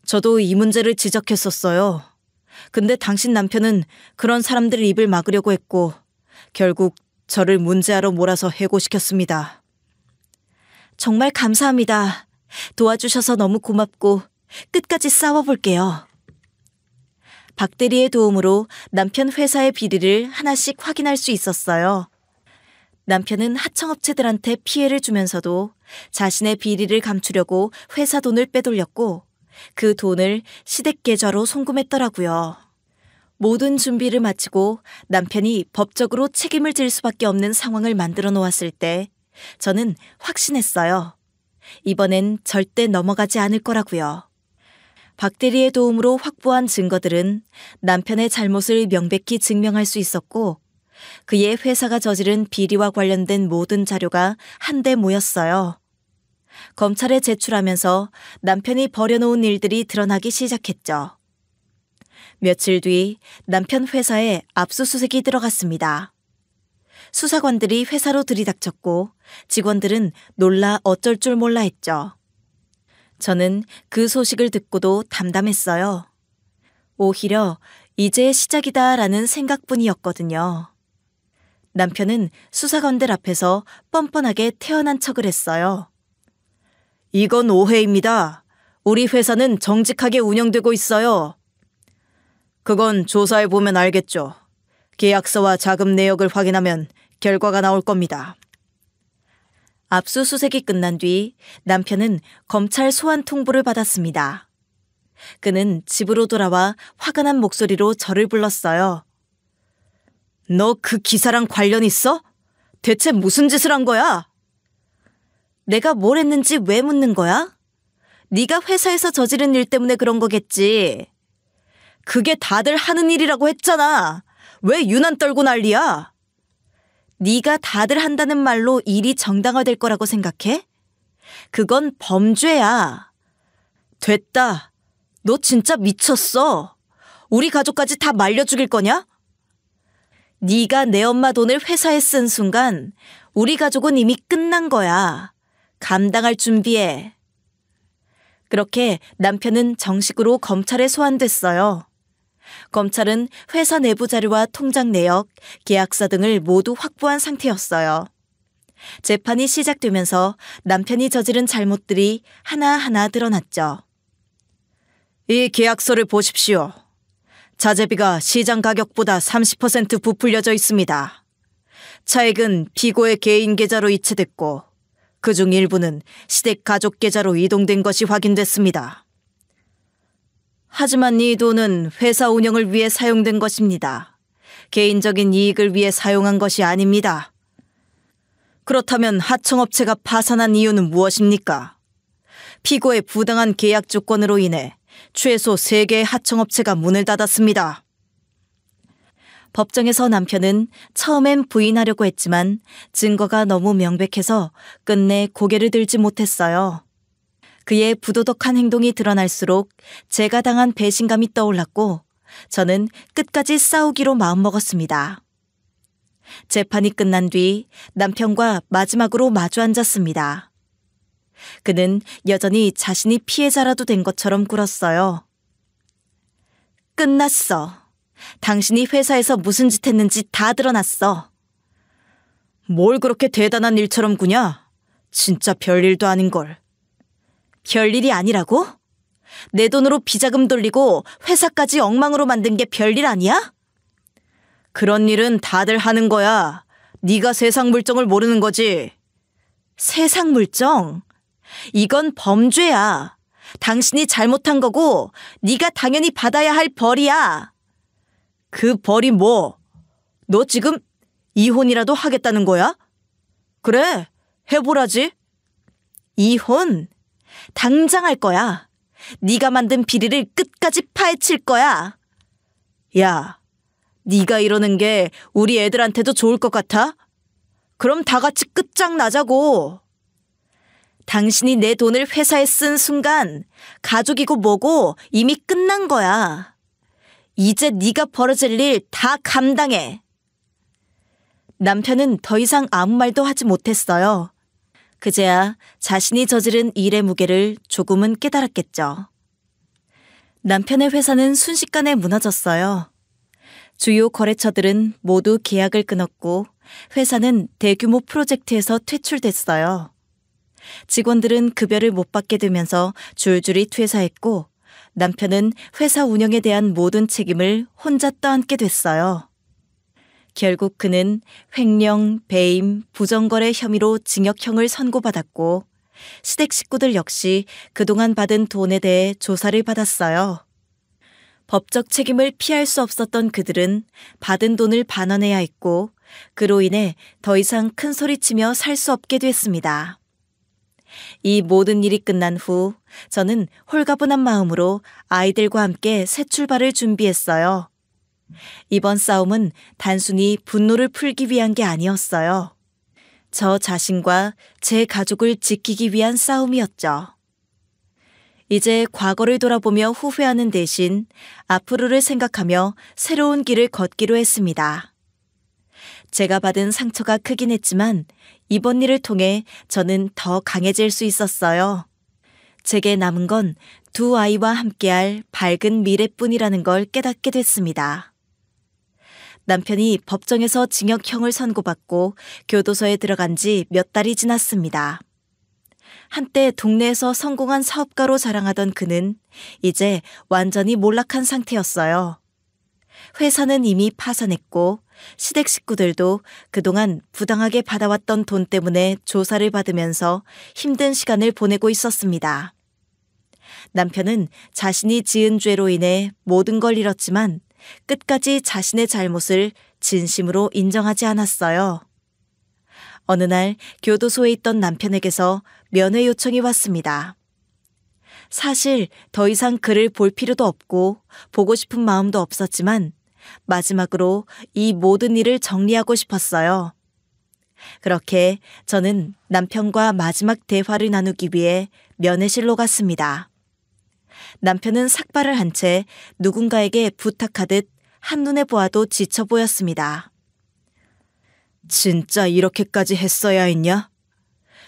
저도 이 문제를 지적했었어요. 근데 당신 남편은 그런 사람들의 입을 막으려고 했고 결국 저를 문제아로 몰아서 해고시켰습니다. 정말 감사합니다. 도와주셔서 너무 고맙고 끝까지 싸워볼게요. 박 대리의 도움으로 남편 회사의 비리를 하나씩 확인할 수 있었어요. 남편은 하청업체들한테 피해를 주면서도 자신의 비리를 감추려고 회사 돈을 빼돌렸고 그 돈을 시댁 계좌로 송금했더라고요. 모든 준비를 마치고 남편이 법적으로 책임을 질 수밖에 없는 상황을 만들어 놓았을 때 저는 확신했어요. 이번엔 절대 넘어가지 않을 거라고요. 박 대리의 도움으로 확보한 증거들은 남편의 잘못을 명백히 증명할 수 있었고 그의 회사가 저지른 비리와 관련된 모든 자료가 한데 모였어요. 검찰에 제출하면서 남편이 벌여놓은 일들이 드러나기 시작했죠. 며칠 뒤 남편 회사에 압수수색이 들어갔습니다. 수사관들이 회사로 들이닥쳤고 직원들은 놀라 어쩔 줄 몰라 했죠. 저는 그 소식을 듣고도 담담했어요. 오히려 이제 시작이다라는 생각뿐이었거든요. 남편은 수사관들 앞에서 뻔뻔하게 태어난 척을 했어요. 이건 오해입니다. 우리 회사는 정직하게 운영되고 있어요. 그건 조사해보면 알겠죠. 계약서와 자금 내역을 확인하면 결과가 나올 겁니다. 압수수색이 끝난 뒤 남편은 검찰 소환 통보를 받았습니다. 그는 집으로 돌아와 화가 난 목소리로 저를 불렀어요. 너 그 기사랑 관련 있어? 대체 무슨 짓을 한 거야? 내가 뭘 했는지 왜 묻는 거야? 네가 회사에서 저지른 일 때문에 그런 거겠지. 그게 다들 하는 일이라고 했잖아. 왜 유난 떨고 난리야? 네가 다들 한다는 말로 일이 정당화될 거라고 생각해? 그건 범죄야. 됐다. 너 진짜 미쳤어. 우리 가족까지 다 말려 죽일 거냐? 네가 내 엄마 돈을 회사에 쓴 순간 우리 가족은 이미 끝난 거야. 감당할 준비해. 그렇게 남편은 정식으로 검찰에 소환됐어요. 검찰은 회사 내부 자료와 통장 내역, 계약서 등을 모두 확보한 상태였어요. 재판이 시작되면서 남편이 저지른 잘못들이 하나하나 드러났죠. 이 계약서를 보십시오. 자재비가 시장 가격보다 30% 부풀려져 있습니다. 차액은 피고의 개인 계좌로 이체됐고 그중 일부는 시댁 가족 계좌로 이동된 것이 확인됐습니다. 하지만 이 돈은 회사 운영을 위해 사용된 것입니다. 개인적인 이익을 위해 사용한 것이 아닙니다. 그렇다면 하청업체가 파산한 이유는 무엇입니까? 피고의 부당한 계약 조건으로 인해 최소 3개의 하청업체가 문을 닫았습니다. 법정에서 남편은 처음엔 부인하려고 했지만 증거가 너무 명백해서 끝내 고개를 들지 못했어요. 그의 부도덕한 행동이 드러날수록 제가 당한 배신감이 떠올랐고 저는 끝까지 싸우기로 마음먹었습니다. 재판이 끝난 뒤 남편과 마지막으로 마주 앉았습니다. 그는 여전히 자신이 피해자라도 된 것처럼 굴었어요. 끝났어. 당신이 회사에서 무슨 짓 했는지 다 드러났어. 뭘 그렇게 대단한 일처럼 구냐? 진짜 별일도 아닌걸. 별일이 아니라고? 내 돈으로 비자금 돌리고 회사까지 엉망으로 만든 게 별일 아니야? 그런 일은 다들 하는 거야. 네가 세상 물정을 모르는 거지. 세상 물정? 이건 범죄야. 당신이 잘못한 거고 네가 당연히 받아야 할 벌이야. 그 벌이 뭐? 너 지금 이혼이라도 하겠다는 거야? 그래, 해보라지. 이혼? 당장 할 거야. 네가 만든 비리를 끝까지 파헤칠 거야. 야, 네가 이러는 게 우리 애들한테도 좋을 것 같아? 그럼 다 같이 끝장나자고. 당신이 내 돈을 회사에 쓴 순간 가족이고 뭐고 이미 끝난 거야. 이제 네가 벌어질 일 다 감당해. 남편은 더 이상 아무 말도 하지 못했어요. 그제야 자신이 저지른 일의 무게를 조금은 깨달았겠죠. 남편의 회사는 순식간에 무너졌어요. 주요 거래처들은 모두 계약을 끊었고 회사는 대규모 프로젝트에서 퇴출됐어요. 직원들은 급여를 못 받게 되면서 줄줄이 퇴사했고 남편은 회사 운영에 대한 모든 책임을 혼자 떠안게 됐어요. 결국 그는 횡령, 배임, 부정거래 혐의로 징역형을 선고받았고 시댁 식구들 역시 그동안 받은 돈에 대해 조사를 받았어요. 법적 책임을 피할 수 없었던 그들은 받은 돈을 반환해야 했고 그로 인해 더 이상 큰 소리치며 살 수 없게 됐습니다. 이 모든 일이 끝난 후 저는 홀가분한 마음으로 아이들과 함께 새 출발을 준비했어요. 이번 싸움은 단순히 분노를 풀기 위한 게 아니었어요. 저 자신과 제 가족을 지키기 위한 싸움이었죠. 이제 과거를 돌아보며 후회하는 대신 앞으로를 생각하며 새로운 길을 걷기로 했습니다. 제가 받은 상처가 크긴 했지만 이번 일을 통해 저는 더 강해질 수 있었어요. 제게 남은 건 두 아이와 함께할 밝은 미래뿐이라는 걸 깨닫게 됐습니다. 남편이 법정에서 징역형을 선고받고 교도소에 들어간 지 몇 달이 지났습니다. 한때 동네에서 성공한 사업가로 자랑하던 그는 이제 완전히 몰락한 상태였어요. 회사는 이미 파산했고 시댁 식구들도 그동안 부당하게 받아왔던 돈 때문에 조사를 받으면서 힘든 시간을 보내고 있었습니다. 남편은 자신이 지은 죄로 인해 모든 걸 잃었지만 끝까지 자신의 잘못을 진심으로 인정하지 않았어요. 어느 날 교도소에 있던 남편에게서 면회 요청이 왔습니다. 사실 더 이상 그를 볼 필요도 없고 보고 싶은 마음도 없었지만 마지막으로 이 모든 일을 정리하고 싶었어요. 그렇게 저는 남편과 마지막 대화를 나누기 위해 면회실로 갔습니다. 남편은 삭발을 한 채 누군가에게 부탁하듯 한눈에 보아도 지쳐 보였습니다. 진짜 이렇게까지 했어야 했냐?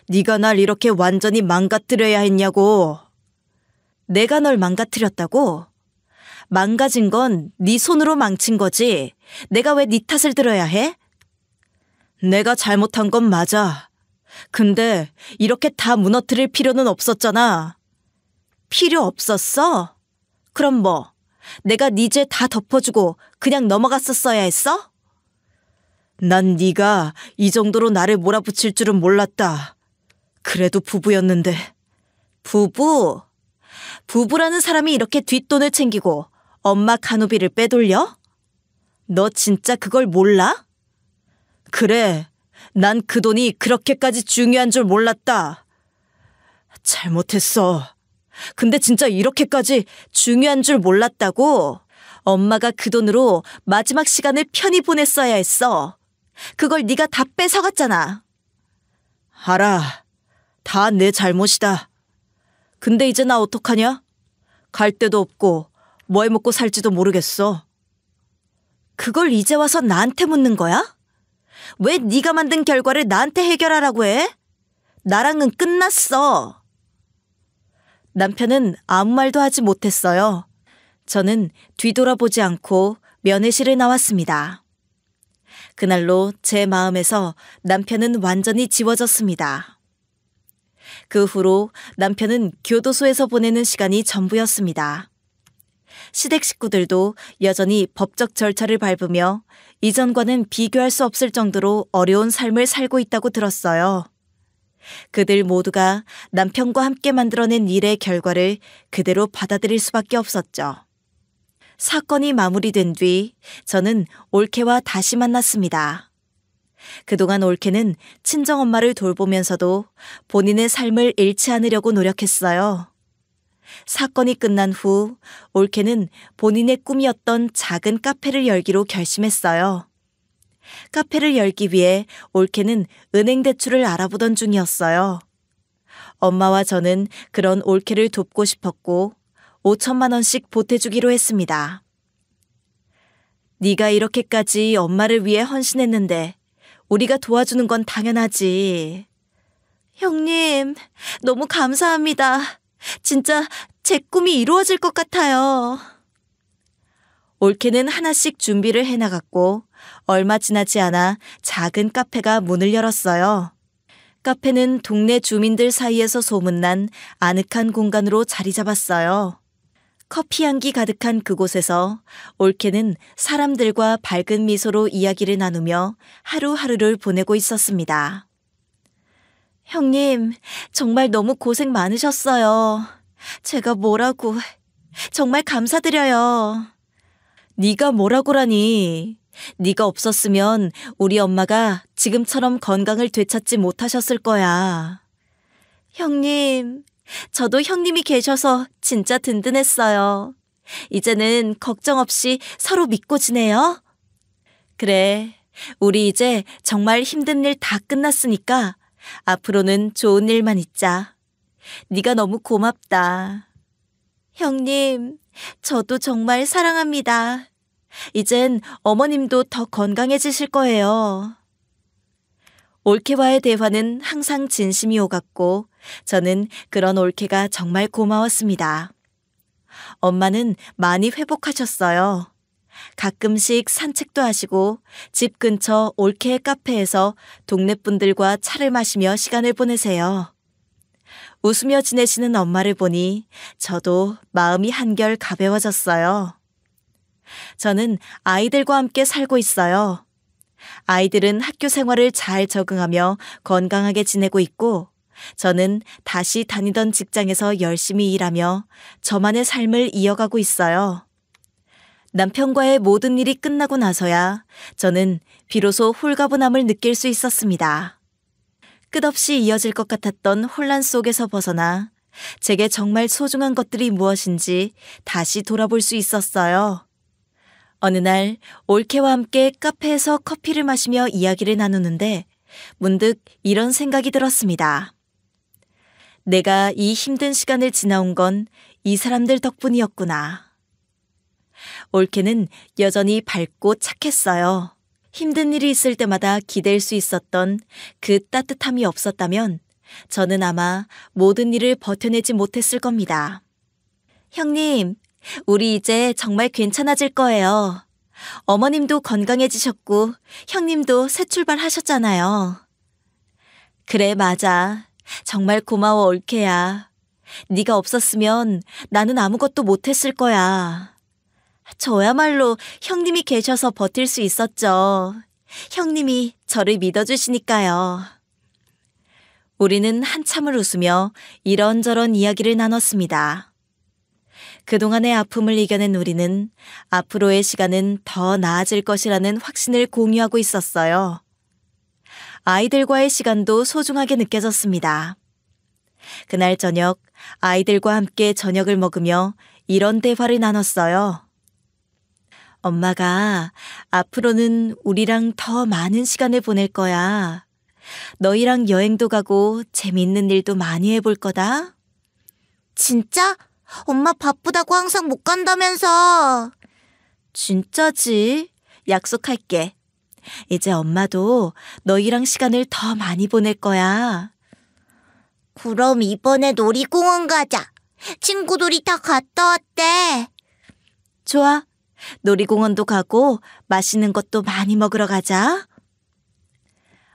네가 날 이렇게 완전히 망가뜨려야 했냐고. 내가 널 망가뜨렸다고? 망가진 건 네 손으로 망친 거지. 내가 왜 네 탓을 들어야 해? 내가 잘못한 건 맞아. 근데 이렇게 다 무너뜨릴 필요는 없었잖아. 필요 없었어? 그럼 뭐, 내가 네 죄 다 덮어주고 그냥 넘어갔었어야 했어? 난 네가 이 정도로 나를 몰아붙일 줄은 몰랐다. 그래도 부부였는데. 부부? 부부라는 사람이 이렇게 뒷돈을 챙기고 엄마 간호비를 빼돌려? 너 진짜 그걸 몰라? 그래, 난 그 돈이 그렇게까지 중요한 줄 몰랐다. 잘못했어. 근데 진짜 이렇게까지 중요한 줄 몰랐다고? 엄마가 그 돈으로 마지막 시간을 편히 보냈어야 했어. 그걸 네가 다 뺏어갔잖아. 알아. 다 내 잘못이다. 근데 이제 나 어떡하냐? 갈 데도 없고 뭐 해먹고 살지도 모르겠어. 그걸 이제 와서 나한테 묻는 거야? 왜 네가 만든 결과를 나한테 해결하라고 해? 나랑은 끝났어. 남편은 아무 말도 하지 못했어요. 저는 뒤돌아보지 않고 면회실을 나왔습니다. 그날로 제 마음에서 남편은 완전히 지워졌습니다. 그 후로 남편은 교도소에서 보내는 시간이 전부였습니다. 시댁 식구들도 여전히 법적 절차를 밟으며 이전과는 비교할 수 없을 정도로 어려운 삶을 살고 있다고 들었어요. 그들 모두가 남편과 함께 만들어낸 일의 결과를 그대로 받아들일 수밖에 없었죠. 사건이 마무리된 뒤 저는 올케와 다시 만났습니다. 그동안 올케는 친정엄마를 돌보면서도 본인의 삶을 잃지 않으려고 노력했어요. 사건이 끝난 후 올케는 본인의 꿈이었던 작은 카페를 열기로 결심했어요. 카페를 열기 위해 올케는 은행 대출을 알아보던 중이었어요. 엄마와 저는 그런 올케를 돕고 싶었고 5천만 원씩 보태주기로 했습니다. 네가 이렇게까지 엄마를 위해 헌신했는데 우리가 도와주는 건 당연하지. 형님, 너무 감사합니다. 진짜 제 꿈이 이루어질 것 같아요. 올케는 하나씩 준비를 해나갔고 얼마 지나지 않아 작은 카페가 문을 열었어요. 카페는 동네 주민들 사이에서 소문난 아늑한 공간으로 자리 잡았어요. 커피 향기 가득한 그곳에서 올케는 사람들과 밝은 미소로 이야기를 나누며 하루하루를 보내고 있었습니다. 형님, 정말 너무 고생 많으셨어요. 제가 뭐라고, 정말 감사드려요. 네가 뭐라고라니. 네가 없었으면 우리 엄마가 지금처럼 건강을 되찾지 못하셨을 거야. 형님, 저도 형님이 계셔서 진짜 든든했어요. 이제는 걱정 없이 서로 믿고 지내요. 그래, 우리 이제 정말 힘든 일 다 끝났으니까 앞으로는 좋은 일만 있자. 네가 너무 고맙다. 형님, 저도 정말 사랑합니다. 이젠 어머님도 더 건강해지실 거예요. 올케와의 대화는 항상 진심이 오갔고 저는 그런 올케가 정말 고마웠습니다. 엄마는 많이 회복하셨어요. 가끔씩 산책도 하시고 집 근처 올케의 카페에서 동네 분들과 차를 마시며 시간을 보내세요. 웃으며 지내시는 엄마를 보니 저도 마음이 한결 가벼워졌어요. 저는 아이들과 함께 살고 있어요. 아이들은 학교 생활을 잘 적응하며 건강하게 지내고 있고 저는 다시 다니던 직장에서 열심히 일하며 저만의 삶을 이어가고 있어요. 남편과의 모든 일이 끝나고 나서야 저는 비로소 홀가분함을 느낄 수 있었습니다. 끝없이 이어질 것 같았던 혼란 속에서 벗어나 제게 정말 소중한 것들이 무엇인지 다시 돌아볼 수 있었어요. 어느 날 올케와 함께 카페에서 커피를 마시며 이야기를 나누는데 문득 이런 생각이 들었습니다. 내가 이 힘든 시간을 지나온 건 이 사람들 덕분이었구나. 올케는 여전히 밝고 착했어요. 힘든 일이 있을 때마다 기댈 수 있었던 그 따뜻함이 없었다면 저는 아마 모든 일을 버텨내지 못했을 겁니다. 형님, 우리 이제 정말 괜찮아질 거예요. 어머님도 건강해지셨고 형님도 새 출발하셨잖아요. 그래, 맞아. 정말 고마워, 올케야. 네가 없었으면 나는 아무것도 못했을 거야. 저야말로 형님이 계셔서 버틸 수 있었죠. 형님이 저를 믿어주시니까요. 우리는 한참을 웃으며 이런저런 이야기를 나눴습니다. 그동안의 아픔을 이겨낸 우리는 앞으로의 시간은 더 나아질 것이라는 확신을 공유하고 있었어요. 아이들과의 시간도 소중하게 느껴졌습니다. 그날 저녁 아이들과 함께 저녁을 먹으며 이런 대화를 나눴어요. 엄마가 앞으로는 우리랑 더 많은 시간을 보낼 거야. 너희랑 여행도 가고 재미있는 일도 많이 해볼 거다. 진짜? 엄마 바쁘다고 항상 못 간다면서. 진짜지. 약속할게. 이제 엄마도 너희랑 시간을 더 많이 보낼 거야. 그럼 이번에 놀이공원 가자. 친구들이 다 갔다 왔대. 좋아. 놀이공원도 가고 맛있는 것도 많이 먹으러 가자.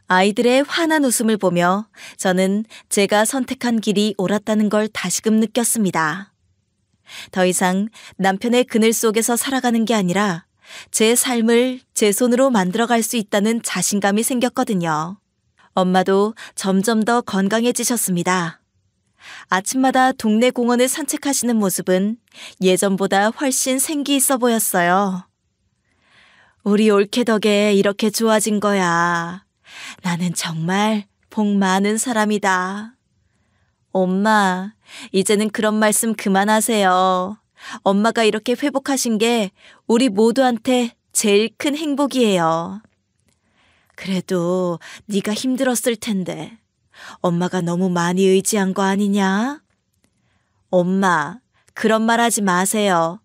아이들의 환한 웃음을 보며 저는 제가 선택한 길이 옳았다는 걸 다시금 느꼈습니다. 더 이상 남편의 그늘 속에서 살아가는 게 아니라 제 삶을 제 손으로 만들어갈 수 있다는 자신감이 생겼거든요. 엄마도 점점 더 건강해지셨습니다. 아침마다 동네 공원을 산책하시는 모습은 예전보다 훨씬 생기 있어 보였어요. 우리 올케 덕에 이렇게 좋아진 거야. 나는 정말 복 많은 사람이다. 엄마, 이제는 그런 말씀 그만하세요. 엄마가 이렇게 회복하신 게 우리 모두한테 제일 큰 행복이에요. 그래도 네가 힘들었을 텐데 엄마가 너무 많이 의지한 거 아니냐? 엄마, 그런 말 하지 마세요.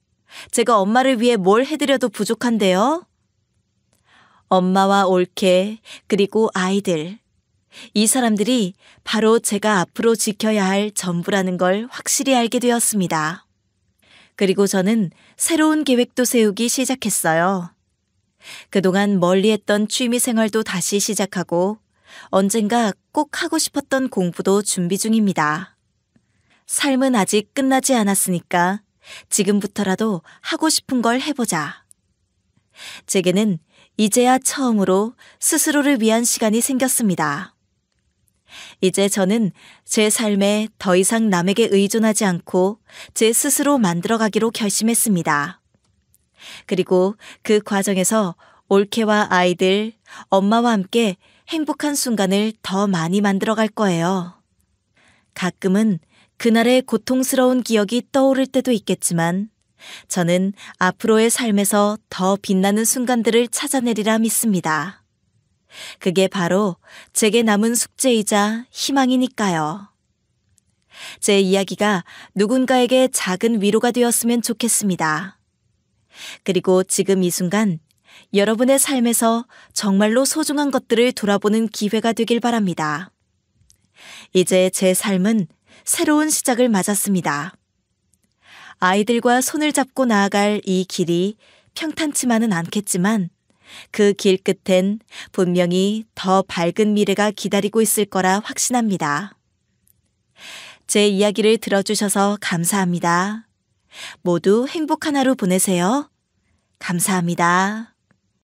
제가 엄마를 위해 뭘 해드려도 부족한데요? 엄마와 올케, 그리고 아이들. 이 사람들이 바로 제가 앞으로 지켜야 할 전부라는 걸 확실히 알게 되었습니다. 그리고 저는 새로운 계획도 세우기 시작했어요. 그동안 멀리했던 취미 생활도 다시 시작하고 언젠가 꼭 하고 싶었던 공부도 준비 중입니다. 삶은 아직 끝나지 않았으니까 지금부터라도 하고 싶은 걸 해보자. 제게는 이제야 처음으로 스스로를 위한 시간이 생겼습니다. 이제 저는 제 삶에 더 이상 남에게 의존하지 않고 제 스스로 만들어가기로 결심했습니다. 그리고 그 과정에서 올케와 아이들, 엄마와 함께 행복한 순간을 더 많이 만들어갈 거예요. 가끔은 그날의 고통스러운 기억이 떠오를 때도 있겠지만 저는 앞으로의 삶에서 더 빛나는 순간들을 찾아내리라 믿습니다. 그게 바로 제게 남은 숙제이자 희망이니까요. 제 이야기가 누군가에게 작은 위로가 되었으면 좋겠습니다. 그리고 지금 이 순간 여러분의 삶에서 정말로 소중한 것들을 돌아보는 기회가 되길 바랍니다. 이제 제 삶은 새로운 시작을 맞았습니다. 아이들과 손을 잡고 나아갈 이 길이 평탄치만은 않겠지만 그 길 끝엔 분명히 더 밝은 미래가 기다리고 있을 거라 확신합니다. 제 이야기를 들어주셔서 감사합니다. 모두 행복한 하루 보내세요. 감사합니다.